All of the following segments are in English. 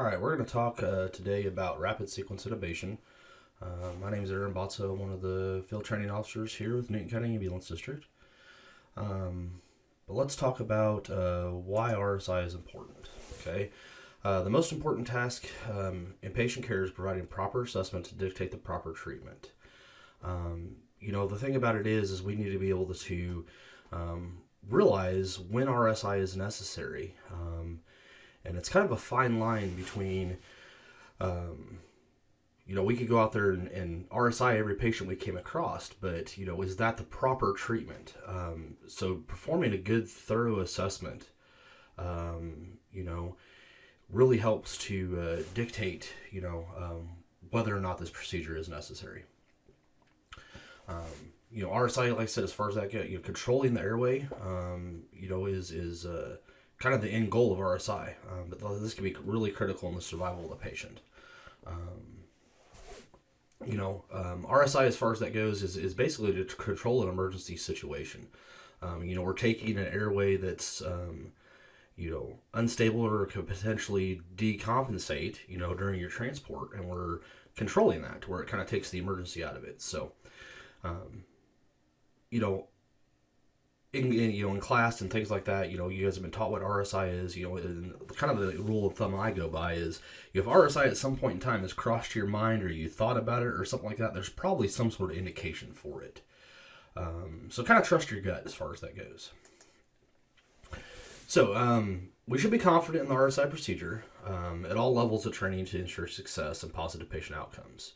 All right, we're going to talk today about rapid sequence intubation. My name is Aaron Botso. I'm one of the field training officers here with Ncad Ambulance District. But let's talk about why RSI is important. Okay, the most important task in patient care is providing proper assessment to dictate the proper treatment. The thing about it is we need to be able to realize when RSI is necessary. And it's kind of a fine line between, we could go out there and RSI every patient we came across, but, is that the proper treatment? So performing a good, thorough assessment, really helps to dictate, whether or not this procedure is necessary. RSI, like I said, as far as that goes, controlling the airway, is kind of the end goal of RSI, but this can be really critical in the survival of the patient. RSI, as far as that goes, is basically to control an emergency situation. We're taking an airway that's, unstable or could potentially decompensate, during your transport, and we're controlling that to where it kind of takes the emergency out of it. So, in class and things like that, you guys have been taught what RSI is, and kind of the rule of thumb I go by is if RSI at some point in time has crossed your mind or you thought about it or something like that, there's probably some sort of indication for it. So kind of trust your gut as far as that goes. So we should be confident in the RSI procedure at all levels of training to ensure success and positive patient outcomes.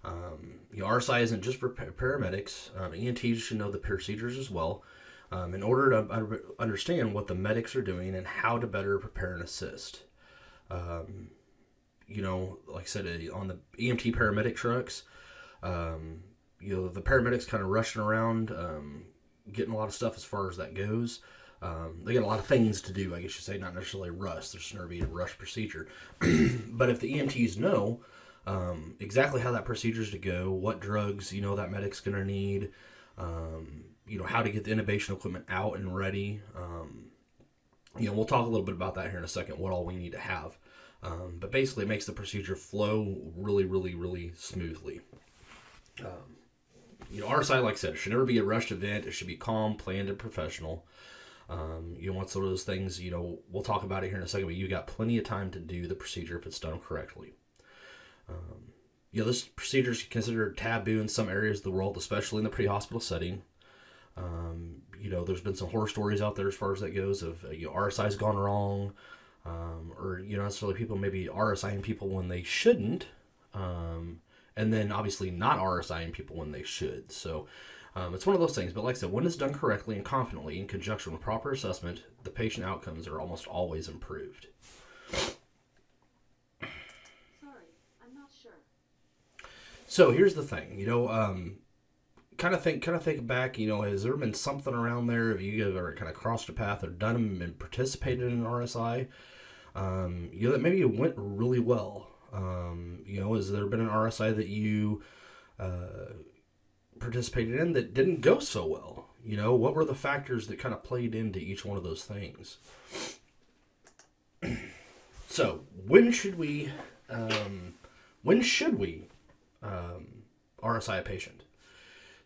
RSI isn't just for paramedics. EMTs should know the procedures as well. In order to understand what the medics are doing and how to better prepare and assist. Like I said, on the EMT paramedic trucks, the paramedics kind of rushing around, getting a lot of stuff as far as that goes. They got a lot of things to do, I guess you say, not necessarily rush. There's never be a rush procedure. But if the EMTs know exactly how that procedure is to go, what drugs, that medic's going to need, how to get the intubation equipment out and ready. We'll talk a little bit about that here in a second, what all we need to have. But basically it makes the procedure flow really, really, really smoothly. RSI, like I said, it should never be a rushed event. It should be calm, planned, and professional. One sort of those things, we'll talk about it here in a second, but you got plenty of time to do the procedure if it's done correctly. This procedure is considered taboo in some areas of the world, especially in the pre-hospital setting. There's been some horror stories out there as far as that goes of RSI's gone wrong, or necessarily people maybe RSIing people when they shouldn't, and then obviously not RSIing people when they should. So it's one of those things. But like I said, when it's done correctly and confidently in conjunction with proper assessment, the patient outcomes are almost always improved. So here's the thing, kind of think back, has there been something around there? Have you ever kind of crossed a path or done them and participated in an RSI? That maybe it went really well. Has there been an RSI that you participated in that didn't go so well? What were the factors that kind of played into each one of those things? So when should we RSI a patient?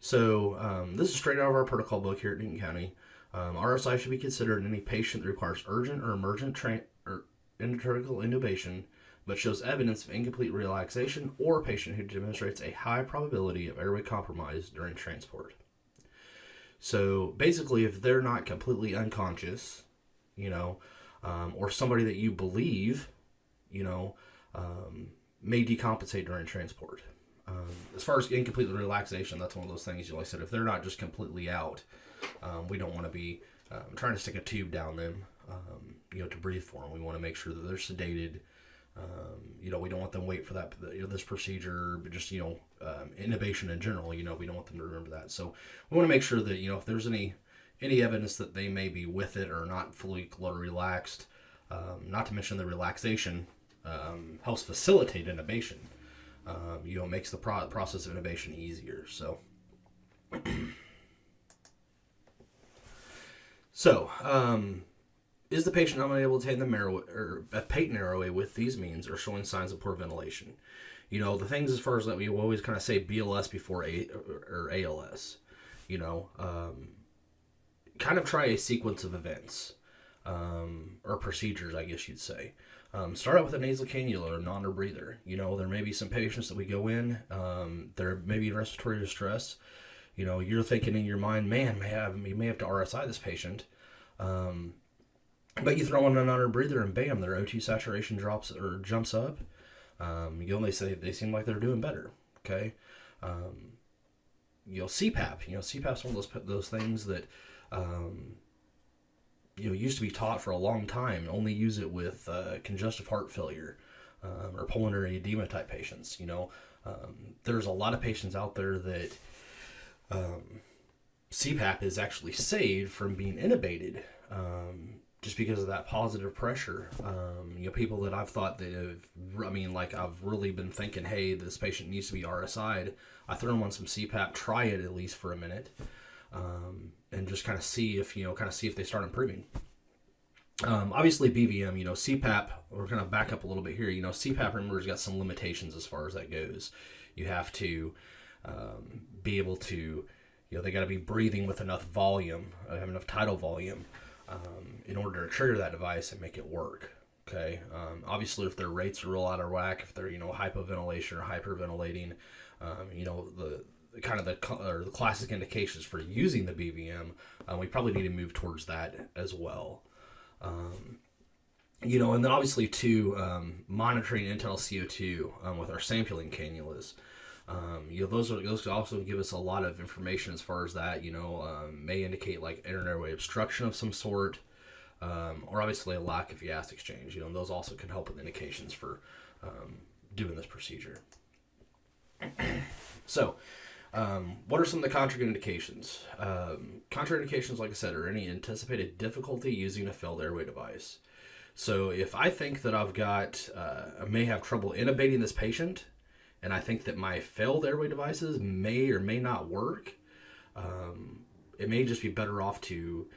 So this is straight out of our protocol book here at Newton County. RSI should be considered in any patient that requires urgent or emergent intratracheal intubation, but shows evidence of incomplete relaxation, or a patient who demonstrates a high probability of airway compromise during transport. So basically, if they're not completely unconscious, or somebody that you believe, may decompensate during transport. As far as incomplete relaxation, that's one of those things, like I said, if they're not just completely out, we don't want to be trying to stick a tube down them, to breathe for them. We want to make sure that they're sedated. We don't want them to wait for that, this procedure, but just, intubation in general, we don't want them to remember that. So we want to make sure that, if there's any evidence that they may be with it or not fully relaxed, not to mention the relaxation helps facilitate intubation. Makes the process of intubation easier. So, Is the patient unable to attain the or a patent airway with these means or showing signs of poor ventilation? The things as far as that we always kind of say BLS before or ALS. Kind of try a sequence of events or procedures, I guess you'd say. Start out with a nasal cannula or non-breather. There may be some patients that we go in, there may be respiratory distress. You're thinking in your mind, man, you may have to RSI this patient. But you throw in a non-breather and bam, their O2 saturation drops or jumps up. They say they seem like they're doing better. Okay. CPAP. CPAP's one of those things that used to be taught for a long time. Only use it with congestive heart failure or pulmonary edema type patients. There's a lot of patients out there that CPAP is actually saved from being intubated just because of that positive pressure. People that I've thought that I've really been thinking, hey, this patient needs to be RSI'd. I throw them on some CPAP, try it at least for a minute, and just kind of see if they start improving. Obviously BVM, CPAP, we're going to back up a little bit here. CPAP, remember, has got some limitations as far as that goes. You have to be able to, they got to be breathing with enough volume, have enough tidal volume in order to trigger that device and make it work. Okay. Obviously, if their rates are real out of whack, if they're, hypoventilation or hyperventilating, the classic indications for using the BVM, we probably need to move towards that as well. And then obviously too, monitoring internal CO2 with our sampling cannulas. Those also give us a lot of information as far as that, may indicate like airway obstruction of some sort, or obviously a lack of gas exchange. And those also can help with indications for doing this procedure. So, what are some of the contraindications? Contraindications, like I said, are any anticipated difficulty using a failed airway device. So if I think that I may have trouble intubating this patient, and I think that my failed airway devices may or may not work, it may just be better off to,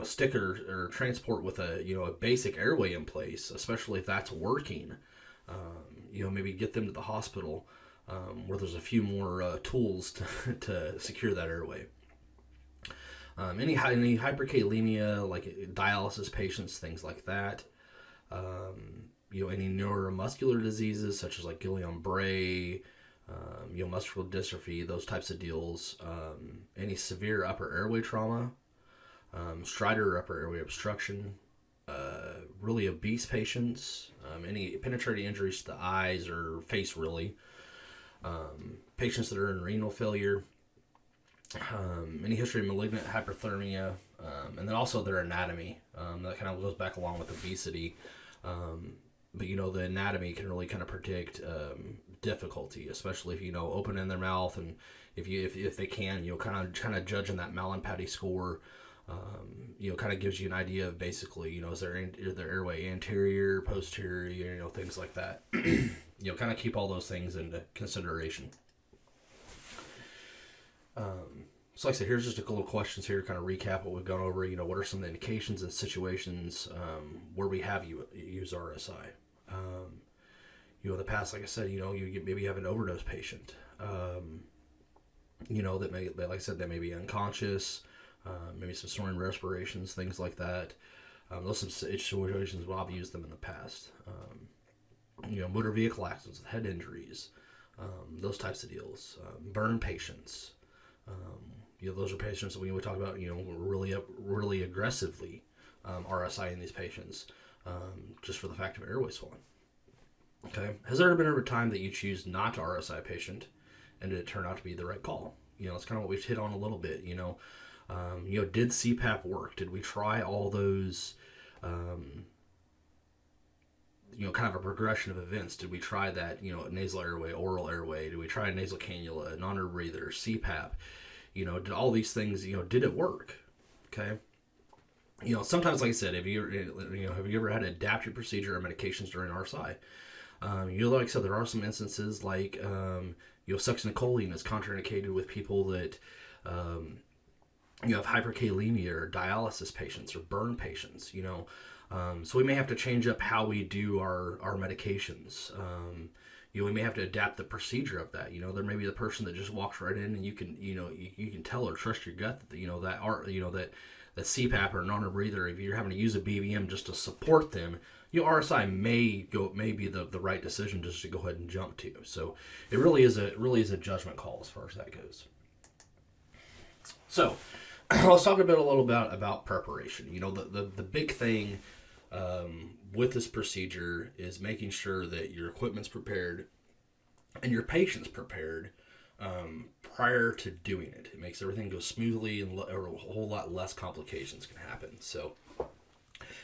stick or transport with a basic airway in place, especially if that's working. Maybe get them to the hospital where there's a few more tools to secure that airway. Any hyperkalemia, like dialysis patients, things like that. Any neuromuscular diseases such as like Guillain-Barré, muscular dystrophy, those types of deals. Any severe upper airway trauma, stridor or upper airway obstruction. Really obese patients, any penetrating injuries to the eyes or face, really. Patients that are in renal failure, any history of malignant hyperthermia, and then also their anatomy. That kind of goes back along with obesity. But the anatomy can really kind of predict difficulty, especially if opening their mouth, and if they can, kind of judging that Mallampati score. Kind of gives you an idea of basically, is their airway anterior, posterior, things like that. Kind of keep all those things into consideration. So like I said, here's just a couple of questions here to kind of recap what we've gone over. What are some of the indications and situations where we have use RSI? In the past, like I said, maybe you have an overdose patient. Like I said, they may be unconscious. Maybe some snoring respirations, things like that. Those are some situations where I've used them in the past. Motor vehicle accidents with head injuries, those types of deals. Burn patients. Those are patients that we would talk about, really aggressively RSIing these patients just for the fact of airway swelling. Okay. Has there ever been a time that you choose not to RSI a patient and did it turn out to be the right call? It's kind of what we've hit on a little bit, did CPAP work? Did we try all those, kind of a progression of events? Did we try that, nasal airway, oral airway? Did we try a nasal cannula, non-breather, CPAP? Did all these things, did it work? Okay. Sometimes, like I said, have you ever had to adapt your procedure or medications during RSI? Like I said, there are some instances like, succinylcholine is contraindicated with people that, You have hyperkalemia or dialysis patients or burn patients, so we may have to change up how we do our medications. We may have to adapt the procedure of that. There may be the person that just walks right in, and you can tell or trust your gut that that CPAP or non-breather, if you're having to use a BVM just to support them, RSI may be the right decision just to go ahead and jump to. So it really is a judgment call as far as that goes. So let's talk a little about preparation. The big thing with this procedure is making sure that your equipment's prepared and your patient's prepared prior to doing it. It makes everything go smoothly, and a whole lot less complications can happen. So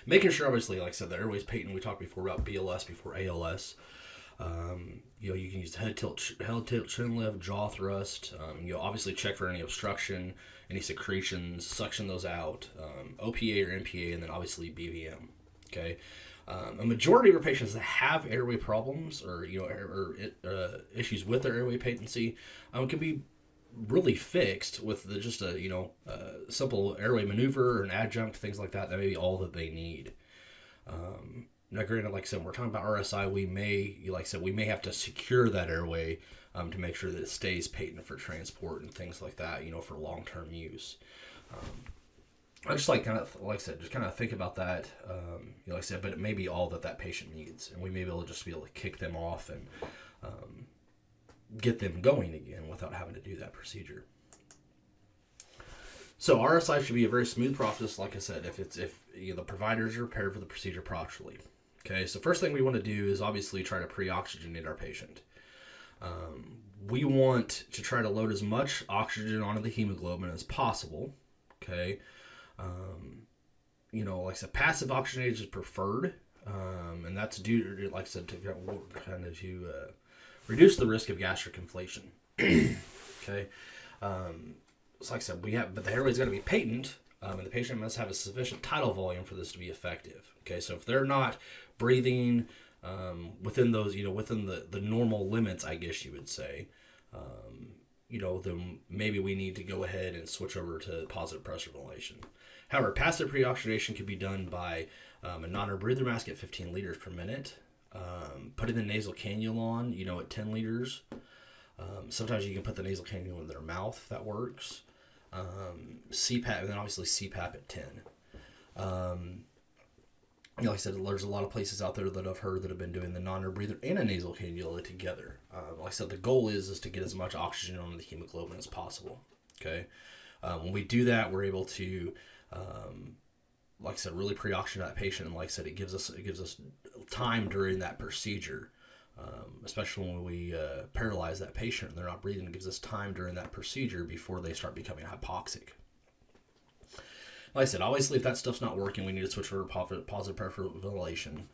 making sure, obviously, like I said, the airway's patent. We talked before about BLS before ALS. You can use head tilt, chin lift, jaw thrust. Obviously check for any obstruction, any secretions, suction those out, OPA or MPA, and then obviously BVM. Okay. A majority of our patients that have airway problems or issues with their airway patency can be really fixed with just a simple airway maneuver or an adjunct, things like that. That may be all that they need. Now, granted, like I said, we're talking about RSI. We may have to secure that airway to make sure that it stays patent for transport and things like that. For long-term use. I just like I said, just kind of think about that. Like I said, but it may be all that patient needs, and we may be able to kick them off and get them going again without having to do that procedure. So RSI should be a very smooth process, like I said, if the providers are prepared for the procedure properly. Okay, so first thing we want to do is obviously try to pre-oxygenate our patient. We want to try to load as much oxygen onto the hemoglobin as possible. Okay. Like I said, passive oxygenation is preferred, and that's due to, like I said, to reduce the risk of gastric inflation. Okay, so like I said, but the airway's got to be patent, and the patient must have a sufficient tidal volume for this to be effective. Okay, so if they're not breathing within those, within the normal limits, I guess you would say, then maybe we need to go ahead and switch over to positive pressure ventilation. However, passive pre-oxygenation can be done by a non-breather mask at 15 liters per minute, putting the nasal cannula on, at 10 liters. Sometimes you can put the nasal cannula in their mouth if that works. CPAP, and then obviously CPAP at 10. Like I said, there's a lot of places out there that I've heard that have been doing the non-breather and a nasal cannula together. Like I said, the goal is to get as much oxygen onto the hemoglobin as possible. Okay, when we do that, we're able to, like I said, really pre-oxygenate that patient, and like I said, it gives us time during that procedure, especially when we paralyze that patient and they're not breathing. It gives us time during that procedure before they start becoming hypoxic. Like I said, obviously, if that stuff's not working, we need to switch over to positive pressure ventilation.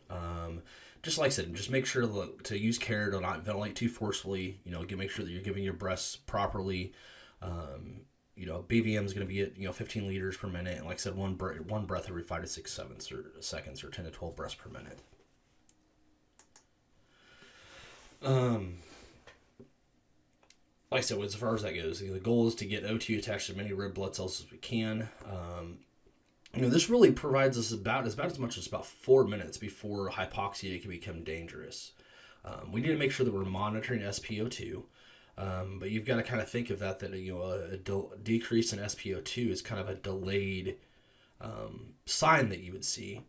Just like I said, just make sure to use care to not ventilate too forcefully. Make sure that you're giving your breaths properly. BVM is going to be at 15 liters per minute, and like I said, one breath every 5 to 6 seconds, or 10 to 12 breaths per minute. Like I said, as far as that goes, the goal is to get O2 attached to as many red blood cells as we can. This really provides us about as much as about 4 minutes before hypoxia can become dangerous. We need to make sure that we're monitoring SpO2, but you've got to kind of think of that a decrease in SpO2 is kind of a delayed sign that you would see,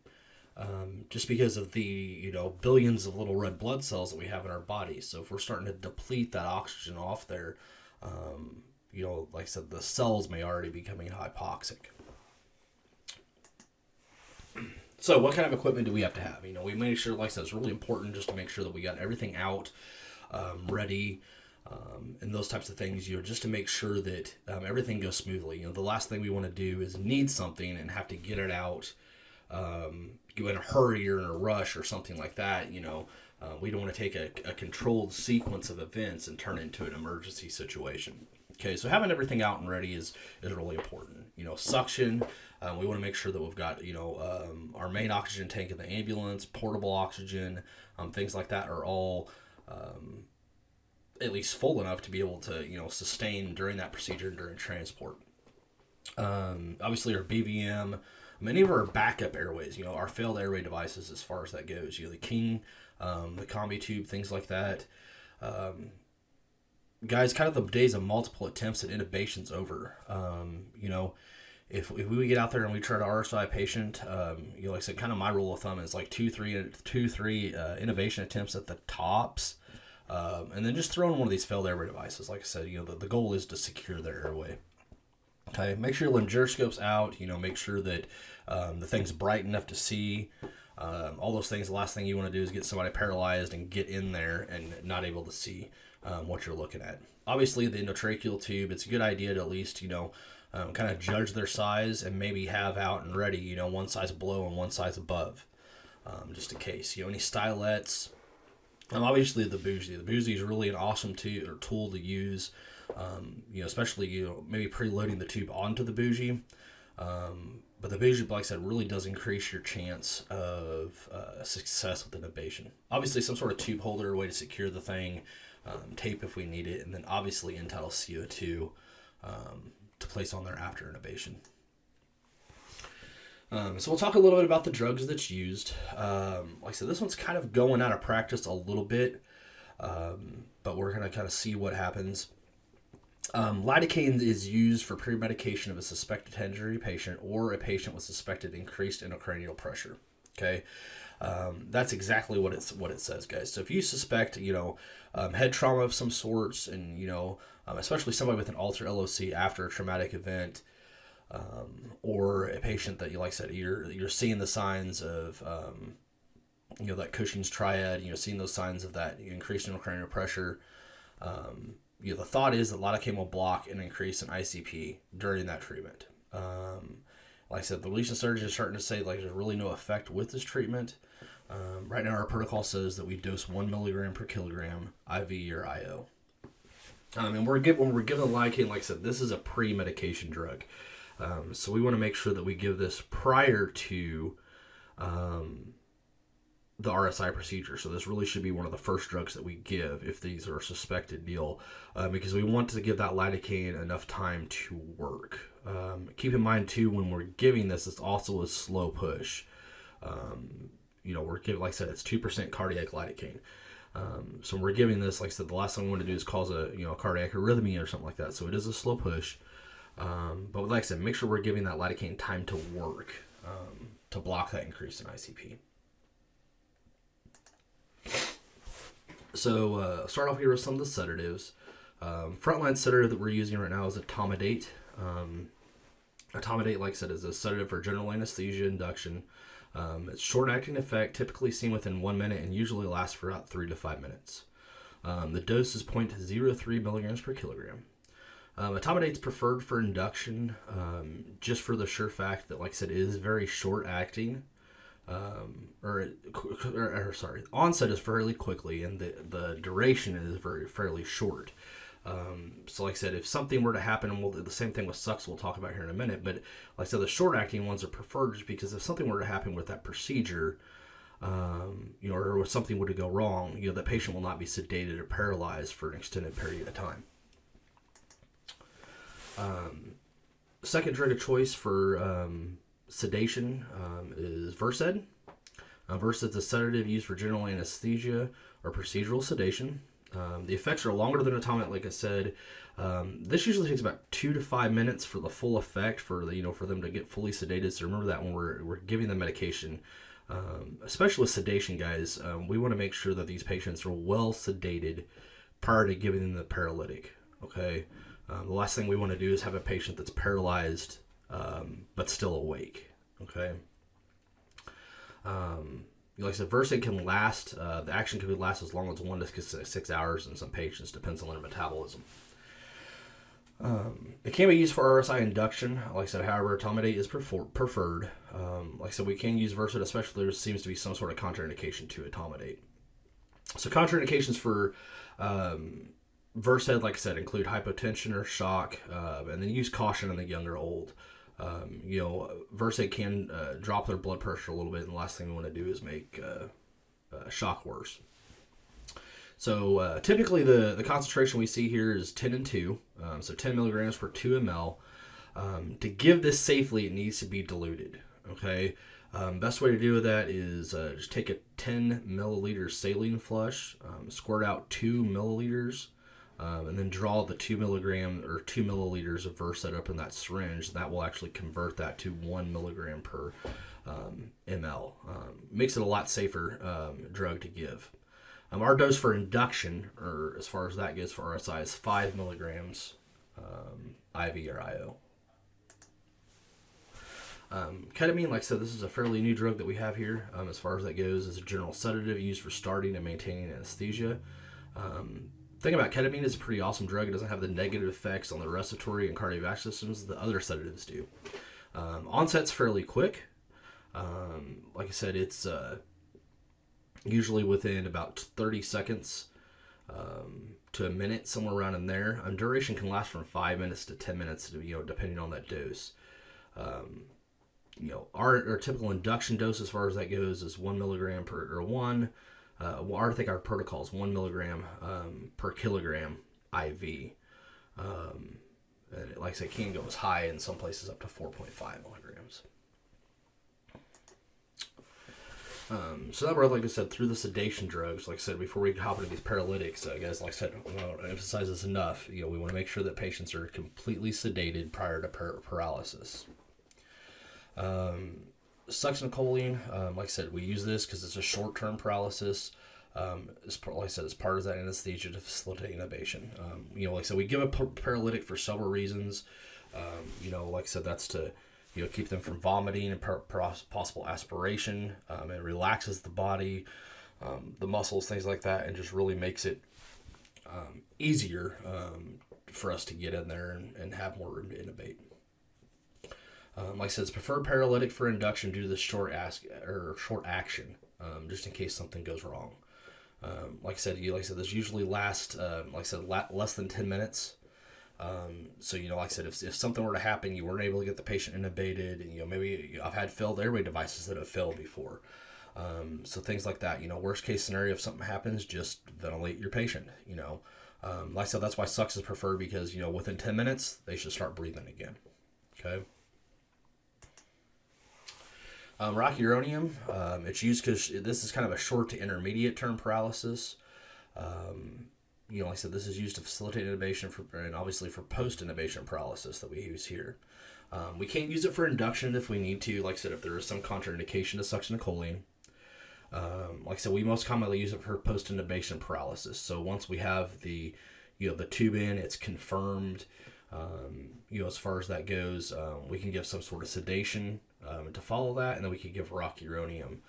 just because of the billions of little red blood cells that we have in our body. So if we're starting to deplete that oxygen off there, like I said, the cells may already be becoming hypoxic. So what kind of equipment do we have to have? We make sure, like I said, it's really important just to make sure that we got everything out, ready, and those types of things, just to make sure that everything goes smoothly. The last thing we want to do is need something and have to get it out, go in a hurry or in a rush or something like that. We don't want to take a controlled sequence of events and turn it into an emergency situation. Okay, so having everything out and ready is really important. Suction, we want to make sure that we've got, our main oxygen tank in the ambulance, portable oxygen, things like that are all at least full enough to be able to, sustain during that procedure and during transport. Obviously our BVM, many of our backup airways, our failed airway devices as far as that goes, the King, the combi tube, things like that. Guys, kind of the days of multiple attempts at intubation's over. If we get out there and we try to RSI a patient, like I said, kind of my rule of thumb is like two, three intubation attempts at the tops, and then just throw in one of these failed airway devices. Like I said, the goal is to secure their airway. Okay, make sure your laryngoscope's out. Make sure that the thing's bright enough to see. All those things. The last thing you want to do is get somebody paralyzed and get in there and not able to see what you're looking at. Obviously, the endotracheal tube, it's a good idea to at least, kind of judge their size and maybe have out and ready, one size below and one size above, just in case. Any stylettes. Obviously, the bougie. The bougie is really an awesome tool to use, especially, maybe preloading the tube onto the bougie. But the bougie, like I said, really does increase your chance of success with intubation. Obviously, some sort of tube holder, way to secure the thing, tape if we need it, and then obviously Ncad CO2 to place on there after intubation. So we'll talk a little bit about the drugs that's used. Like I said, this one's kind of going out of practice a little bit, but we're going to kind of see what happens. Lidocaine is used for pre-medication of a suspected head injury patient or a patient with suspected increased intracranial pressure. Okay, that's exactly what it says, guys. So if you suspect, head trauma of some sorts, and especially somebody with an altered LOC after a traumatic event, or a patient that like I said, you're seeing the signs of, that Cushing's triad, seeing those signs of that increased intracranial pressure. The thought is that lidocaine will block an increase in ICP during that treatment. Like I said, the lesion surgeon is starting to say there's really no effect with this treatment. Right now, our protocol says that we dose 1 milligram per kilogram IV or IO. And when we're given the lidocaine, like I said, this is a pre-medication drug. So we want to make sure that we give this prior to the RSI procedure. So this really should be one of the first drugs that we give if these are a suspected deal, because we want to give that lidocaine enough time to work. Keep in mind too, when we're giving this, it's also a slow push. We're giving, like I said, it's 2% cardiac lidocaine. So when we're giving this, like I said, the last thing we want to do is cause a cardiac arrhythmia or something like that. So it is a slow push. But like I said, make sure we're giving that lidocaine time to work, to block that increase in ICP. So start off here with some of the sedatives. Frontline sedative that we're using right now is etomidate. Etomidate, like I said, is a sedative for general anesthesia induction. It's short-acting effect, typically seen within 1 minute, and usually lasts for about 3 to 5 minutes. The dose is 0.03 milligrams per kilogram. Etomidate is preferred for induction, just for the sure fact that, like I said, it is very short-acting. Onset is fairly quickly, and the duration is fairly short. So like I said, if something were to happen, and the same thing with sucks we'll talk about here in a minute, but like I said, the short-acting ones are preferred just because if something were to happen with that procedure, or if something were to go wrong, the patient will not be sedated or paralyzed for an extended period of time. Second drug of choice for sedation is Versed. Versed is a sedative used for general anesthesia or procedural sedation. The effects are longer than etomidate, like I said. This usually takes about 2 to 5 minutes for the full effect, for them to get fully sedated. So remember that when we're giving the medication, especially with sedation, guys, we want to make sure that these patients are well sedated prior to giving them the paralytic. Okay, the last thing we want to do is have a patient that's paralyzed but still awake. Okay. Like I said, Versed can last, the action can last as long as 1 to 6 hours in some patients, depends on their metabolism. It can be used for RSI induction. Like I said, however, etomidate is preferred. Like I said, we can use Versed, especially if there seems to be some sort of contraindication to etomidate. So contraindications for Versed, like I said, include hypotension or shock, and then use caution in the young or old. Versed can drop their blood pressure a little bit, and the last thing we want to do is make shock worse. So typically the concentration we see here is 10 and 2, so 10 milligrams per 2 ml. To give this safely, it needs to be diluted. Okay. Best way to do that is just take a 10 milliliter saline flush, squirt out 2 milliliters, and then draw the 2 milligram or 2 milliliters of Versed up in that syringe. That will actually convert that to 1 milligram per ml. Makes it a lot safer drug to give. Our dose for induction, or as far as that goes for RSI, is 5 milligrams IV or IO. Ketamine, like I said, this is a fairly new drug that we have here. As far as that goes, is a general sedative used for starting and maintaining anesthesia. Thing about ketamine is a pretty awesome drug. It doesn't have the negative effects on the respiratory and cardiovascular systems that other sedatives do. Onset's fairly quick. Like I said, it's usually within about 30 seconds to a minute, somewhere around in there. Duration can last from 5 minutes to 10 minutes, depending on that dose. Our typical induction dose, as far as that goes, is 1 milligram I think our protocol is 1 milligram per kilogram IV. And like I said, can go as high in some places up to 4.5 milligrams. So that we're, like I said, through the sedation drugs. Like I said, before we hop into these paralytics, guys, like I said, I want to emphasize this enough. We want to make sure that patients are completely sedated prior to paralysis. Succinylcholine, like I said, we use this because it's a short-term paralysis. Like I said, it's part of that anesthesia to facilitate intubation. Like I said, we give a paralytic for several reasons. Like I said, that's to keep them from vomiting and possible aspiration. It relaxes the body, the muscles, things like that, and just really makes it easier for us to get in there and have more room to intubate. Like I said, it's preferred paralytic for induction due to the short action, just in case something goes wrong. Like I said, this usually lasts, less than 10 minutes. So, like I said, if something were to happen, you weren't able to get the patient intubated, and, maybe I've had failed airway devices that have failed before. So things like that, worst case scenario, if something happens, just ventilate your patient, Like I said, that's why sucks is preferred because, within 10 minutes, they should start breathing again. Okay. Rocuronium, it's used because this is kind of a short to intermediate term paralysis. Like I said, this is used to facilitate intubation and obviously for post-intubation paralysis that we use here. We can't use it for induction if we need to. Like I said, if there is some contraindication to succinylcholine. Like I said, we most commonly use it for post-intubation paralysis. So once we have the tube in, it's confirmed. As far as that goes, we can give some sort of sedation to follow that, and then we can give rocuronium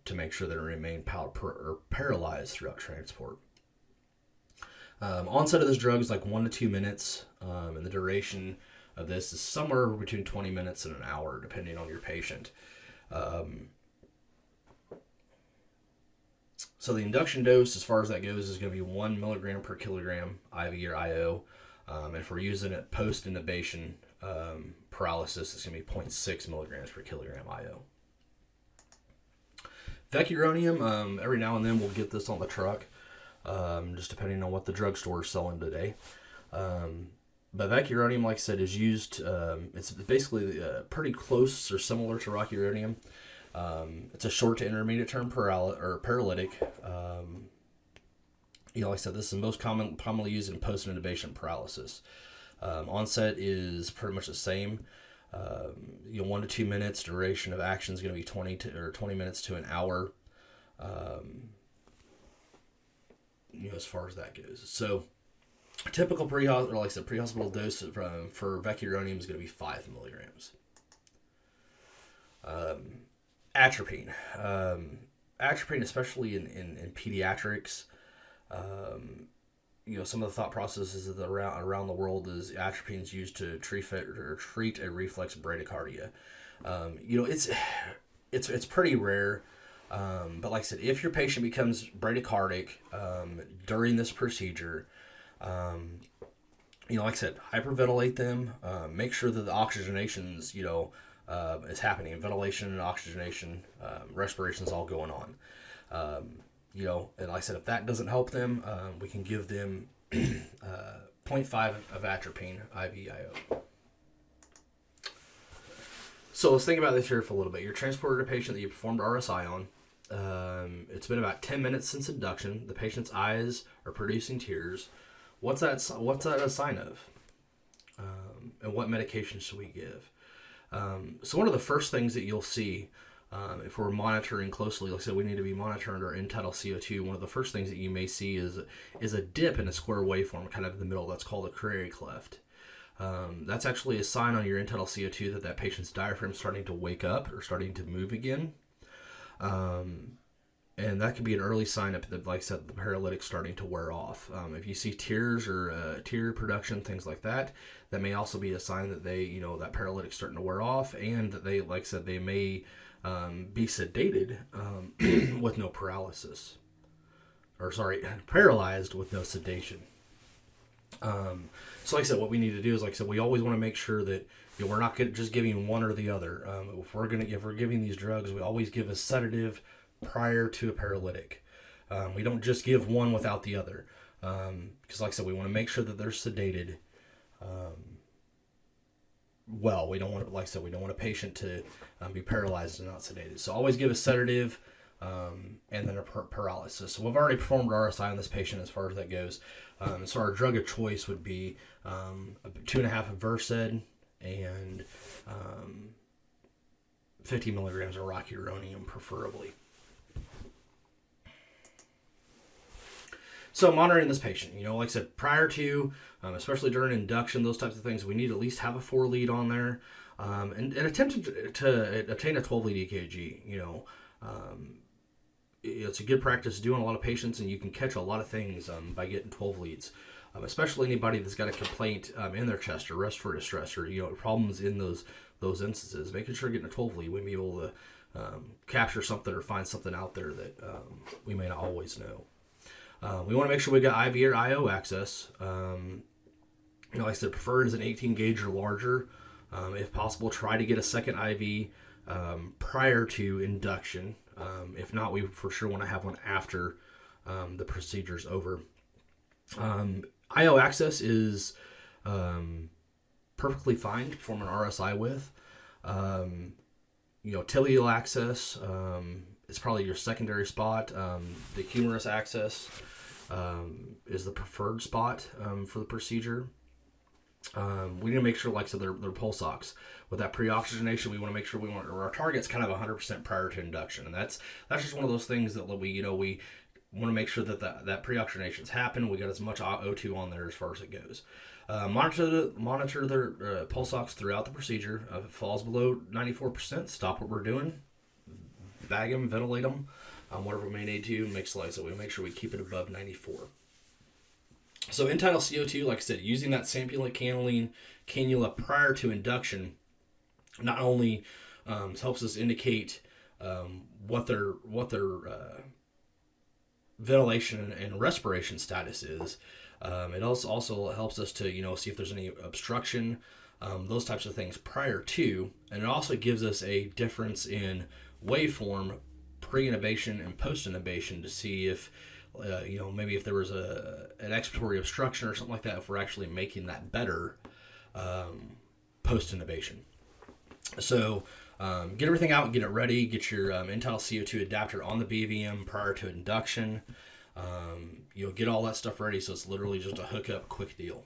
to make sure that it remain paralyzed throughout transport. Onset of this drug is like 1 to 2 minutes, and the duration of this is somewhere between 20 minutes and an hour, depending on your patient. So the induction dose, as far as that goes, is going to be 1 milligram per kilogram IV or IO. And if we're using it post-intubation paralysis, it's going to be 0.6 milligrams per kilogram IO. Vecuronium, every now and then we'll get this on the truck, just depending on what the drugstore is selling today. But vecuronium, like I said, is used, it's basically pretty close or similar to rocuronium. It's a short to intermediate term paralytic. Like I said, this is most commonly used in post-intubation paralysis. Onset is pretty much the same. 1 to 2 minutes. Duration of action is going to be 20 minutes to an hour. As far as that goes. So, typical pre-hospital dose for vecuronium is going to be 5 milligrams. Atropine. Atropine, especially in pediatrics. Some of the thought processes around the world is atropine is used to treat a reflex bradycardia. It's pretty rare, but like I said, if your patient becomes bradycardic during this procedure, like I said, hyperventilate them. Make sure that the oxygenation's is happening. Ventilation and oxygenation, respiration is all going on. And like I said, if that doesn't help them, we can give them 0.5 of atropine IVIO. So let's think about this here for a little bit. You're transported a patient that you performed RSI on. It's been about 10 minutes since induction. The patient's eyes are producing tears. What's that a sign of? And what medication should we give? So one of the first things that you'll see if we're monitoring closely, like I said, we need to be monitoring our end-tidal CO2. One of the first things that you may see is a dip in a square waveform, kind of in the middle. That's called a coronary cleft. That's actually a sign on your end-tidal CO2 that that patient's diaphragm is starting to wake up or starting to move again. And that could be an early sign of, like I said, the paralytic starting to wear off. If you see tears or tear production, things like that, that may also be a sign that that paralytic's starting to wear off, and that they, like I said, they may be sedated with no paralysis. Paralyzed with no sedation. So like I said, what we need to do is, like I said, we always want to make sure that we're not just giving one or the other. If we're giving these drugs, we always give a sedative prior to a paralytic. We don't just give one without the other, because like I said, we want to make sure that they're sedated. We don't want, like I said, we don't want a patient to be paralyzed and not sedated. So always give a sedative, and then a paralysis. So we've already performed RSI on this patient as far as that goes. So our drug of choice would be 2.5 of Versed and 50 milligrams of rocuronium, preferably. So monitoring this patient, like I said, prior to, especially during induction, those types of things, we need to at least have a 4 lead on there, and attempt to obtain a 12 lead EKG. It's a good practice doing a lot of patients, and you can catch a lot of things by getting 12 leads, especially anybody that's got a complaint in their chest or respiratory distress or problems in those instances. Making sure getting a 12 lead, we may be able to capture something or find something out there that we may not always know. We want to make sure we got IV or IO access. Like I said, preferred is an 18 gauge or larger. If possible, try to get a second IV prior to induction. If not, we for sure want to have one after the procedure's over. IO access is perfectly fine to perform an RSI with. Tibial access is probably your secondary spot. The humerus access is the preferred spot for the procedure. We need to make sure, like I said, they're pulse ox. With that pre-oxygenation, we want to make sure our target's kind of 100% prior to induction, and that's just one of those things that we want to make sure that pre-oxygenation's happen. We got as much O2 on there as far as it goes. Monitor their pulse ox throughout the procedure. If it falls below 94%, stop what we're doing. Bag them, ventilate them, whatever we may need to. We make sure we keep it above 94. So end-tidal CO2, like I said, using that Sampulant cannula prior to induction not only helps us indicate what their ventilation and respiration status is. It also helps us to see if there's any obstruction, those types of things prior to, and it also gives us a difference in waveform pre-intubation and post-intubation to see if maybe if there was an expiratory obstruction or something like that, if we're actually making that better post-intubation. So get everything out, get it ready, get your end-tidal CO2 adapter on the BVM prior to induction. Get all that stuff ready, so it's literally just a hookup, quick deal.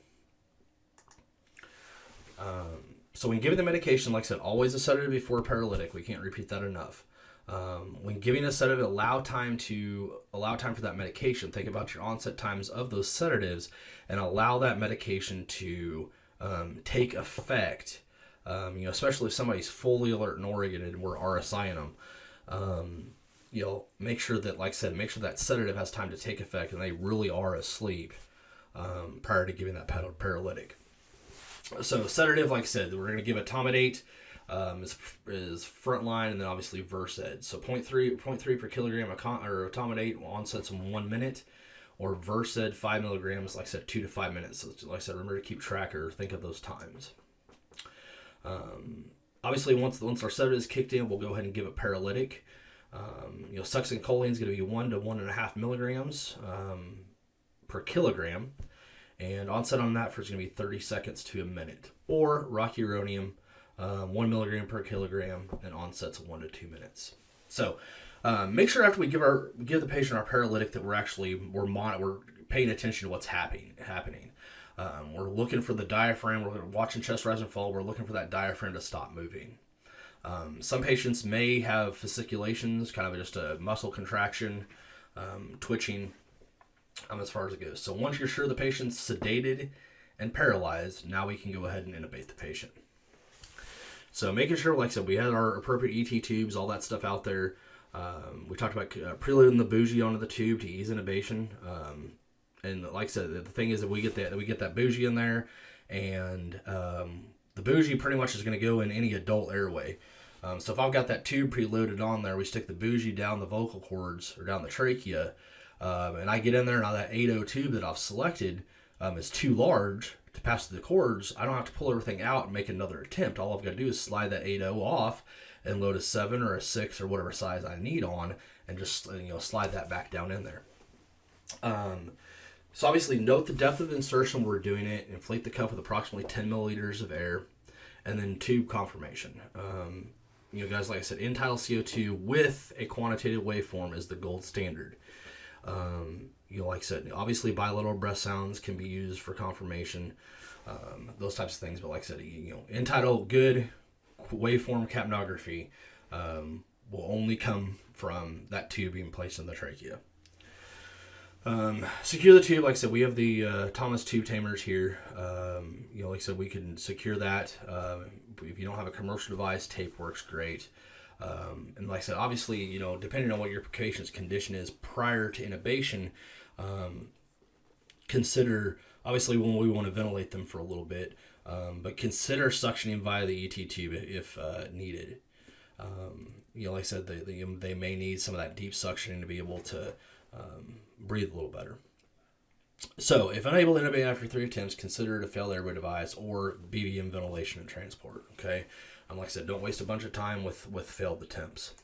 So when giving the medication, like I said, always a sedative before a paralytic. We can't repeat that enough. When giving a sedative, allow time for that medication. Think about your onset times of those sedatives and allow that medication to take effect. Especially if somebody's fully alert and oriented and we're RSIing them. Make sure that, like I said, that sedative has time to take effect and they really are asleep prior to giving that paralytic. So sedative, like I said, we're going to give etomidate. Is frontline, and then obviously Versed. So 0.3 per kilogram or etomidate onsets in 1 minute, or Versed 5 milligrams, like I said, 2 to 5 minutes. So like I said, remember to keep track or think of those times. Obviously, once our sedative is kicked in, we'll go ahead and give a paralytic. Succinylcholine is going to be 1 to 1.5 milligrams per kilogram, and onset on that is going to be 30 seconds to a minute, or rocuronium 1 milligram per kilogram, and onsets of 1 to 2 minutes. So make sure after we give the patient our paralytic that we're paying attention to what's happening. We're looking for the diaphragm. We're watching chest rise and fall. We're looking for that diaphragm to stop moving. Some patients may have fasciculations, kind of just a muscle contraction, twitching, as far as it goes. So once you're sure the patient's sedated and paralyzed, now we can go ahead and intubate the patient. So making sure, like I said, we had our appropriate ET tubes, all that stuff out there. We talked about preloading the bougie onto the tube to ease intubation. And like I said, the thing is that we get that bougie in there, and the bougie pretty much is going to go in any adult airway. So if I've got that tube preloaded on there, we stick the bougie down the vocal cords or down the trachea, and I get in there, now that 8.0 tube that I've selected is too large to pass through the cords. I don't have to pull everything out and make another attempt. All I've got to do is slide that 8.0 off and load a 7 or a 6 or whatever size I need on, and just slide that back down in there. So obviously note the depth of insertion we're doing it, inflate the cuff with approximately 10 milliliters of air, and then tube conformation. Guys, like I said, end-tidal CO2 with a quantitative waveform is the gold standard. Like I said, obviously bilateral breath sounds can be used for confirmation, those types of things. But like I said, end-tidal good waveform capnography will only come from that tube being placed in the trachea. Secure the tube. Like I said, we have the Thomas tube tamers here. Like I said, we can secure that. If you don't have a commercial device, tape works great. And like I said, obviously, depending on what your patient's condition is prior to intubation, consider, obviously, when we want to ventilate them for a little bit, but consider suctioning via the ET tube if needed. Like I said, they may need some of that deep suctioning to be able to breathe a little better. So, if unable to intubate after 3 attempts, consider it a failed airway device or BVM ventilation and transport. Okay, and like I said, don't waste a bunch of time with failed attempts.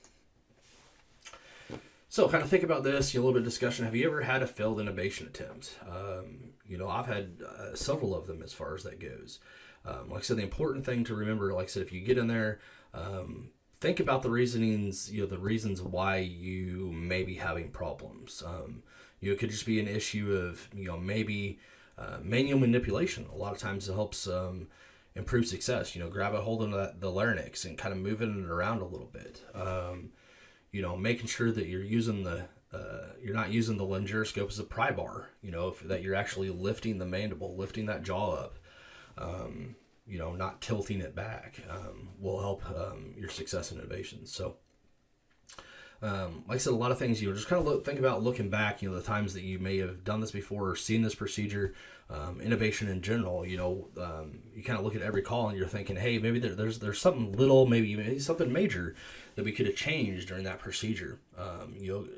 So, kind of think about this. A little bit of discussion. Have you ever had a failed intubation attempt? I've had several of them as far as that goes. Like I said, the important thing to remember, like I said, if you get in there, think about the reasonings, the reasons why you may be having problems. It could just be an issue of, maybe manual manipulation. A lot of times it helps improve success. Grab a hold of the larynx and kind of moving it around a little bit. Making sure that you're not using the laryngoscope as a pry bar. That you're actually lifting the mandible, lifting that jaw up. Not tilting it back will help your success in intubation. So, like I said, a lot of things, just kind of think about looking back, the times that you may have done this before or seen this procedure, intubation in general, you kind of look at every call and you're thinking, hey, maybe there's something little, maybe something major that we could have changed during that procedure.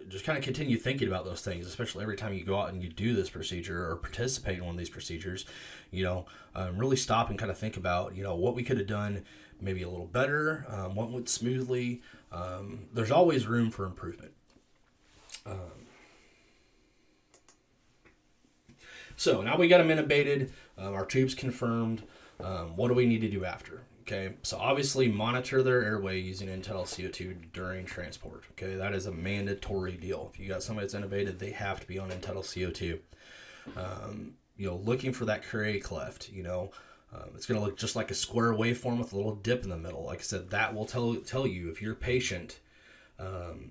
Just kind of continue thinking about those things, especially every time you go out and you do this procedure or participate in one of these procedures. Really stop and kind of think about, what we could have done maybe a little better, what went smoothly. There's always room for improvement. So now we got them intubated, our tubes confirmed. What do we need to do after? Okay, so obviously monitor their airway using end-tidal CO2 during transport. Okay, that is a mandatory deal. If you got somebody that's intubated, they have to be on end-tidal CO2. Looking for that Curie cleft. It's going to look just like a square waveform with a little dip in the middle. Like I said, that will tell you if your patient,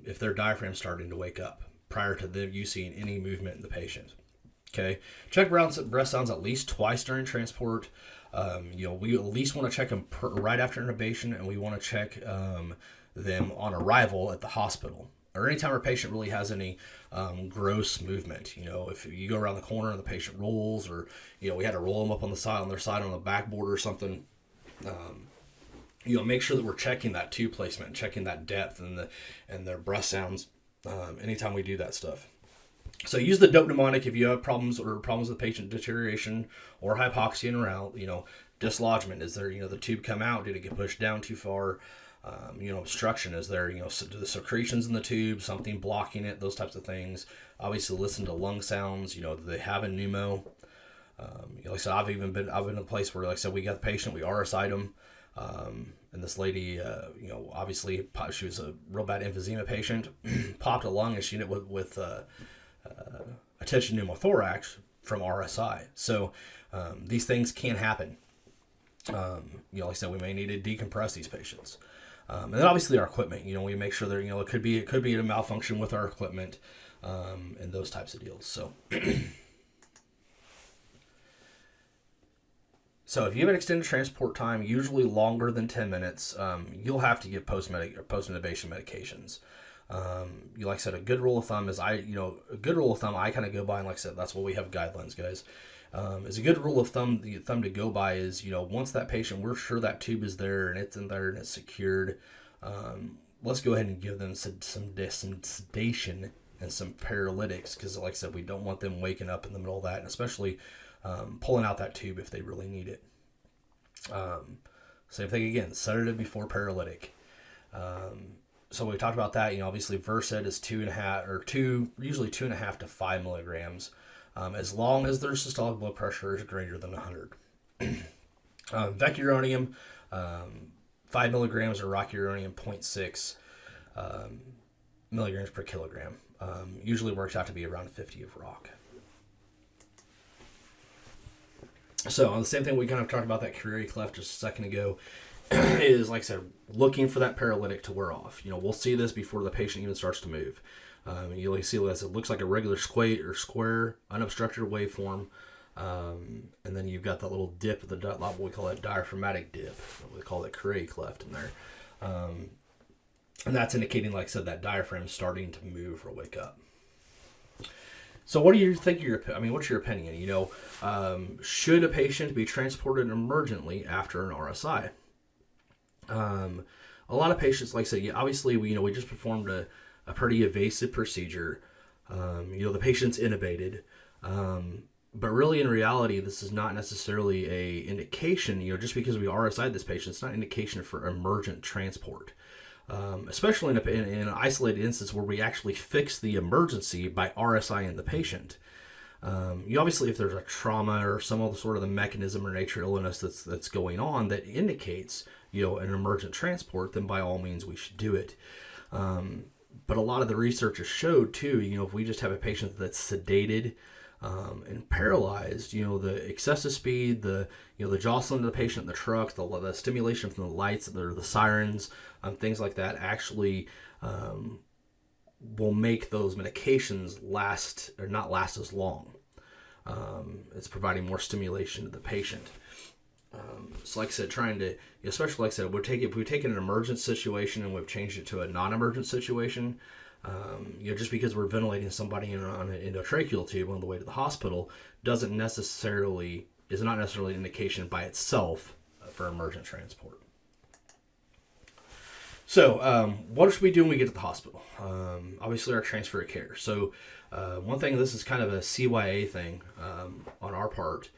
if their diaphragm's starting to wake up prior to you seeing any movement in the patient. Okay, check breath sounds at least twice during transport. We at least want to check them right after intubation, and we want to check them on arrival at the hospital, or anytime our patient really has any gross movement. If you go around the corner and the patient rolls, or we had to roll them up on their side on the backboard or something. Make sure that we're checking that tube placement, checking that depth and their breath sounds anytime we do that stuff. So use the dope mnemonic if you have problems with patient deterioration or hypoxia and around, dislodgement. Is there, the tube come out? Did it get pushed down too far? Obstruction. Is there, the secretions in the tube, something blocking it, those types of things. Obviously listen to lung sounds, do they have a pneumo? Like I said, I've been in a place where, like I said, we got the patient, we RSI'd them. And this lady, obviously she was a real bad emphysema patient, popped a lung, and she ended up with attention pneumothorax from RSI. So these things can happen. Like I said, we may need to decompress these patients. And then obviously our equipment, we make sure that, it could be a malfunction with our equipment, and those types of deals. So, so if you have an extended transport time, usually longer than 10 minutes, you'll have to give post-intubation medications. Like I said, a good rule of thumb is I kind of go by, and like I said, that's what we have guidelines, guys. Is a good rule of thumb. The thumb to go by is, once that patient, we're sure that tube is there and it's in there and it's secured. Let's go ahead and give them some sedation and some paralytics, because like I said, we don't want them waking up in the middle of that, and especially pulling out that tube if they really need it. Same thing again, sedative before paralytic. So we talked about that. Obviously Versed is usually 2.5 to 5 milligrams. As long as their systolic blood pressure is greater than 100. Vecuronium, 5 milligrams, or rocuronium, 0.6 milligrams per kilogram. Usually works out to be around 50 of rock. So on the same thing we kind of talked about that Curary cleft just a second ago, is, like I said, looking for that paralytic to wear off. We'll see this before the patient even starts to move. You'll see this, it looks like a regular square unobstructed waveform, and then you've got that little dip, what we call that diaphragmatic dip. We call it Curary cleft in there, and that's indicating, like I said, that diaphragm is starting to move or wake up. So what do you think? What's your opinion? Should a patient be transported emergently after an RSI? A lot of patients, like I said, obviously we just performed a pretty invasive procedure. The patient's intubated, but really in reality, this is not necessarily a indication. Just because we RSI'd this patient, it's not an indication for emergent transport. Especially in an isolated instance where we actually fix the emergency by RSIing the patient. Obviously, if there's a trauma or some other sort of the mechanism or nature of illness that's going on that indicates an emergent transport, then by all means we should do it. But a lot of the research has showed too, if we just have a patient that's sedated and paralyzed, the excessive speed, the jostling of the patient in the truck, the stimulation from the lights, the sirens, things like that actually will make those medications not last as long. It's providing more stimulation to the patient. So like I said, especially like I said, if we've taken an emergent situation and we've changed it to a non-emergent situation, just because we're ventilating somebody on an endotracheal tube on the way to the hospital is not necessarily an indication by itself for emergent transport. So, what should we do when we get to the hospital? Obviously, our transfer of care. So, one thing, this is kind of a CYA thing on our part.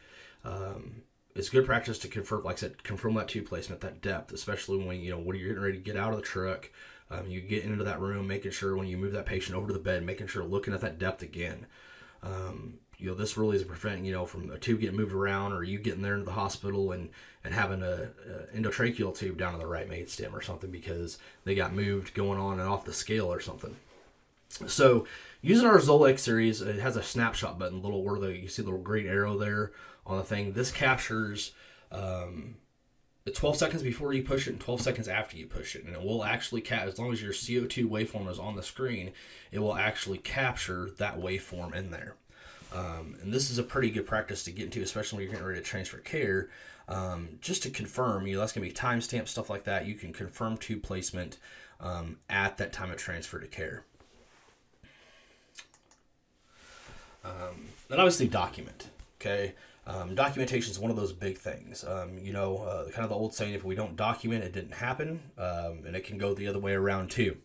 It's good practice to confirm that tube placement, that depth, especially when you're getting ready to get out of the truck. You get into that room, making sure when you move that patient over to the bed, making sure looking at that depth again. This really is preventing, from a tube getting moved around, or you getting there into the hospital and having a endotracheal tube down in the right main stem or something because they got moved going on and off the scale or something. So using our Zolex series, it has a snapshot button, you see the little green arrow there on the thing. This captures 12 seconds before you push it and 12 seconds after you push it. And it will actually as long as your CO2 waveform is on the screen, it will actually capture that waveform in there. And this is a pretty good practice to get into, especially when you're getting ready to transfer care. Just to confirm, that's going to be timestamp, stuff like that. You can confirm tube placement at that time of transfer to care. Then obviously document, okay? Documentation is one of those big things. Kind of the old saying, if we don't document, it didn't happen. And it can go the other way around too.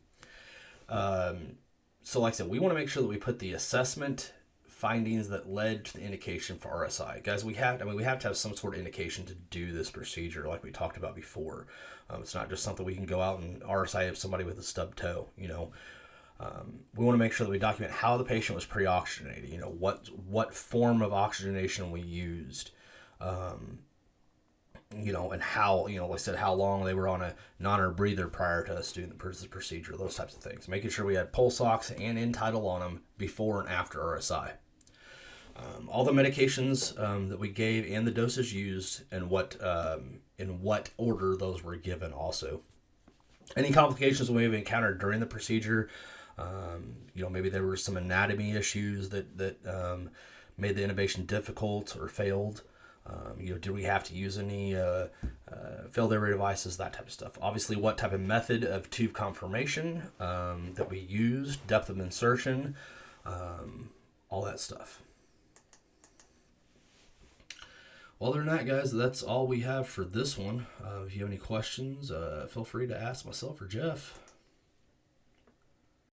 So like I said, we want to make sure that we put the assessment findings that led to the indication for RSI. Guys, we have to have some sort of indication to do this procedure like we talked about before. It's not just something we can go out and RSI somebody with a stub toe, We want to make sure that we document how the patient was pre-oxygenated, what form of oxygenation we used. and how, like I said, how long they were on a non or breather prior to us doing the procedure, those types of things. Making sure we had pulse ox and end-tidal on them before and after RSI. All the medications that we gave and the doses used, and in what order those were given also. Any complications we may have encountered during the procedure, maybe there were some anatomy issues that made the intubation difficult or failed. Did we have to use any failed airway devices, that type of stuff. Obviously, what type of method of tube conformation that we used, depth of insertion, all that stuff. Well, other than that, guys, that's all we have for this one. If you have any questions, feel free to ask myself or Jeff.